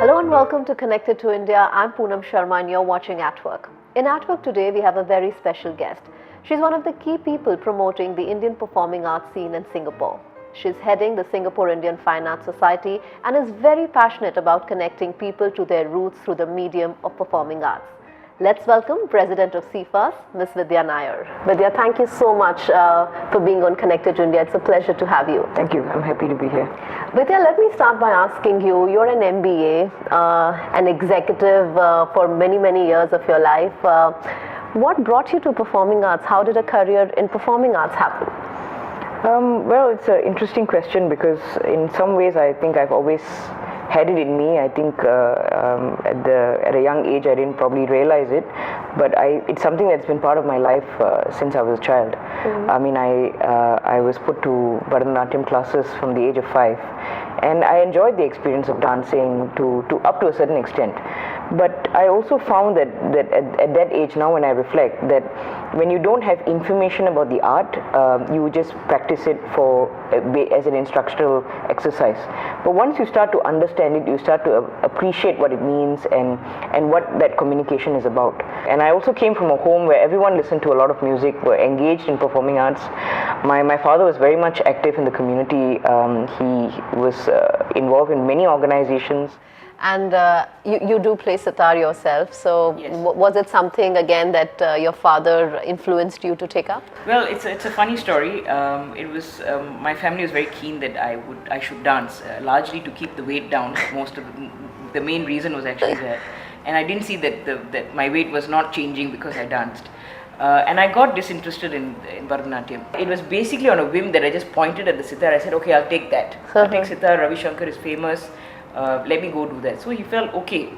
Hello and welcome to Connected to India. I'm Punam Sharrma and you're watching At Work. In At Work today, we have a very special guest. She's one of the key people promoting the Indian performing arts scene in Singapore. She's heading the Singapore Indian Fine Arts Society and is very passionate about connecting people to their roots through the medium of performing arts. Let's welcome President of SIFAS, Ms. Vidhya Nair. Vidhya, thank you so much for being on Connected to India. It's a pleasure to have you. Thank you. I'm happy to be here. Vidhya, let me start by asking you, you're an MBA, an executive for many years of your life. What brought you to performing arts? How did a career in performing arts happen? Well, it's an interesting question because in some ways I think I've always had it in me. I think at a young age I didn't probably realize it, but it's something that's been part of my life since I was a child. Mm-hmm. I mean, I was put to Bharatanatyam classes from the age of 5, and I enjoyed the experience of dancing to up to a certain extent. But I also found that at that age, now when I reflect, that when you don't have information about the art, you just practice it as an instructional exercise. But once you start to understand it, you start to appreciate what it means and what that communication is about. And I also came from a home where everyone listened to a lot of music, were engaged in performing arts. My father was very much active in the community. He was involved in many organizations. And you do play sitar yourself, so yes. Was it something again that your father influenced you to take up? Well, it's a funny story. It was my family was very keen that I should dance, largely to keep the weight down. Most of the main reason was actually that, and I didn't see that my weight was not changing because I danced. And I got disinterested in Bharatanatyam. It was basically on a whim that I just pointed at the sitar. I said, okay, I'll take that. I'll take sitar. Ravi Shankar is famous. Let me go do that. So he felt, okay,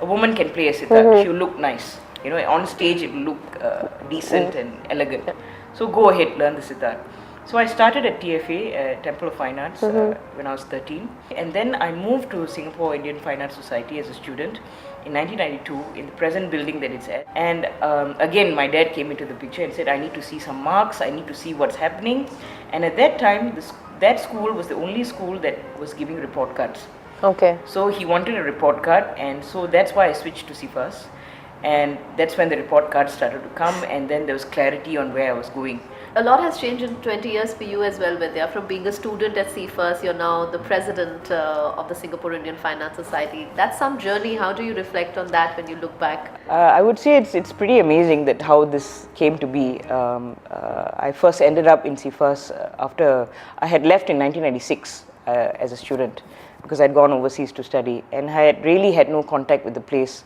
a woman can play a sitar. Mm-hmm. She'll look nice. You know, on stage it will look decent and elegant. So go ahead, learn the sitar. So I started at TFA, Temple of Fine Arts, when I was 13. And then I moved to Singapore Indian Fine Arts Society as a student in 1992 in the present building that it's at. And again, my dad came into the picture and said, I need to see some marks, I need to see what's happening. And at that time, that school was the only school that was giving report cards. Okay. So he wanted a report card, and so that's why I switched to SIFAS. And that's when the report cards started to come, and then there was clarity on where I was going. A lot has changed in 20 years for you as well, Vidhya. From being a student at SIFAS, you're now the president of the Singapore Indian Fine Arts Society. That's some journey. How do you reflect on that when you look back? I would say it's pretty amazing that how this came to be. I first ended up in SIFAS after I had left in 1996 as a student, because I'd gone overseas to study, and I had really had no contact with the place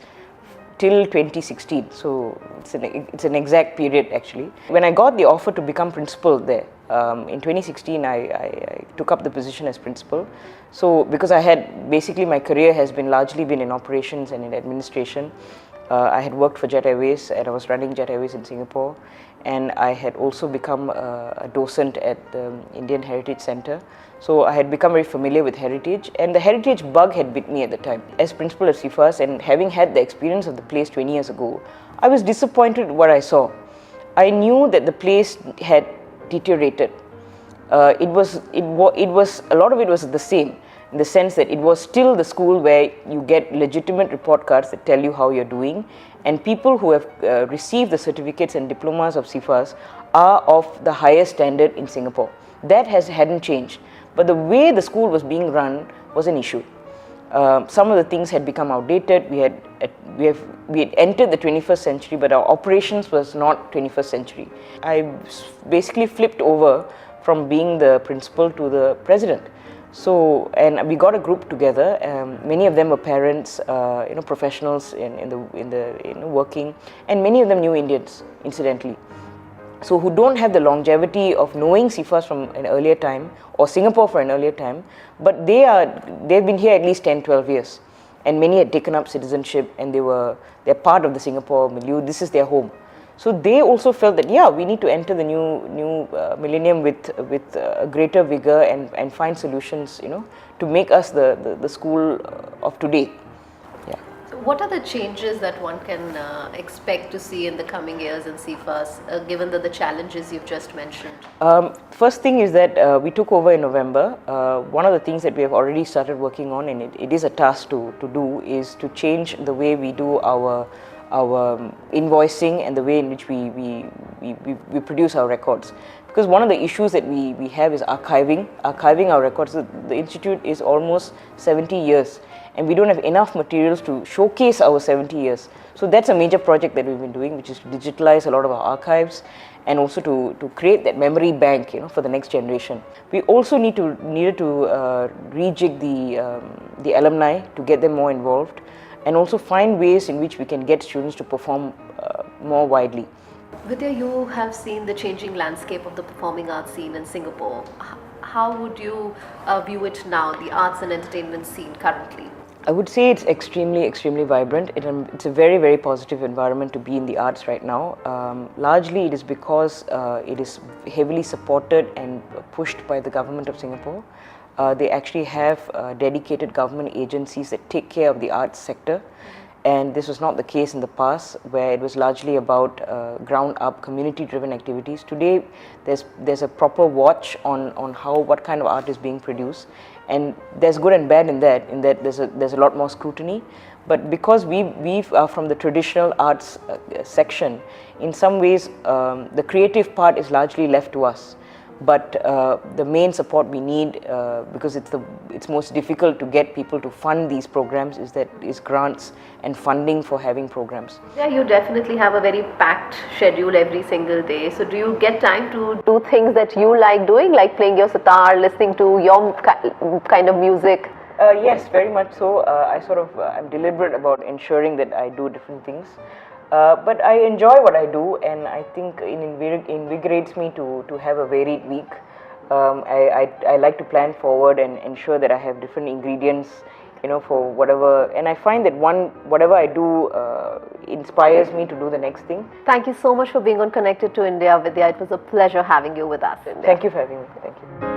till 2016. So it's an exact period actually. When I got the offer to become principal there, in 2016 I took up the position as principal. So because I had, basically my career has been largely been in operations and in administration. I had worked for Jet Airways and I was running Jet Airways in Singapore, and I had also become a docent at the Indian Heritage Centre. So I had become very familiar with heritage, and the heritage bug had bit me at the time. As principal at SIFAS and having had the experience of the place 20 years ago, I was disappointed with what I saw. I knew that the place had deteriorated. It was a lot of it was the same, in the sense that it was still the school where you get legitimate report cards that tell you how you're doing, and people who have received the certificates and diplomas of SIFAS are of the highest standard in Singapore. That hadn't changed, but the way the school was being run was an issue. Some of the things had become outdated. We had entered the 21st century, but our operations was not 21st century. I basically flipped over from being the principal to the president. So, and we got a group together. Many of them were parents, professionals in the working, and many of them new Indians, incidentally. So who don't have the longevity of knowing SIFAS from an earlier time or Singapore for an earlier time, but they've been here at least 10-12 years, and many had taken up citizenship and they're part of the Singapore milieu. This is their home. So they also felt that we need to enter the new millennium with a greater vigor and find solutions, to make us the school of today. Yeah. So What are the changes that one can expect to see in the coming years in SIFAS, given the challenges you've just mentioned? First thing is that we took over in November. One of the things that we have already started working on, and it is a task to do, is to change the way we do our invoicing and the way in which we produce our records. Because one of the issues that we have is archiving our records. The institute is almost 70 years and we don't have enough materials to showcase our 70 years. So that's a major project that we've been doing, which is to digitalize a lot of our archives and also to create that memory bank, for the next generation. We also needed to rejig the alumni to get them more involved, and also find ways in which we can get students to perform more widely. Vidhya, you have seen the changing landscape of the performing arts scene in Singapore. How would you view it now, the arts and entertainment scene currently? I would say it's extremely vibrant. It's a very positive environment to be in the arts right now. Largely it is because it is heavily supported and pushed by the government of Singapore. They actually have dedicated government agencies that take care of the arts sector, and this was not the case in the past, where it was largely about ground up community driven activities. Today there's a proper watch on what kind of art is being produced, and there's good and bad in that there's a lot more scrutiny. But because we are from the traditional arts section, in some ways the creative part is largely left to us. But the main support we need, because it's most difficult to get people to fund these programs, is grants and funding for having programs. Yeah, you definitely have a very packed schedule every single day. So do you get time to do things that you like doing, like playing your sitar, listening to your kind of music? Yes, very much so. I'm deliberate about ensuring that I do different things. But I enjoy what I do, and I think it invigorates me to have a varied week. I like to plan forward and ensure that I have different ingredients, for whatever. And I find that whatever I do inspires me to do the next thing. Thank you so much for being on Connected to India, Vidhya. It was a pleasure having you with us. Thank you for having me. Thank you.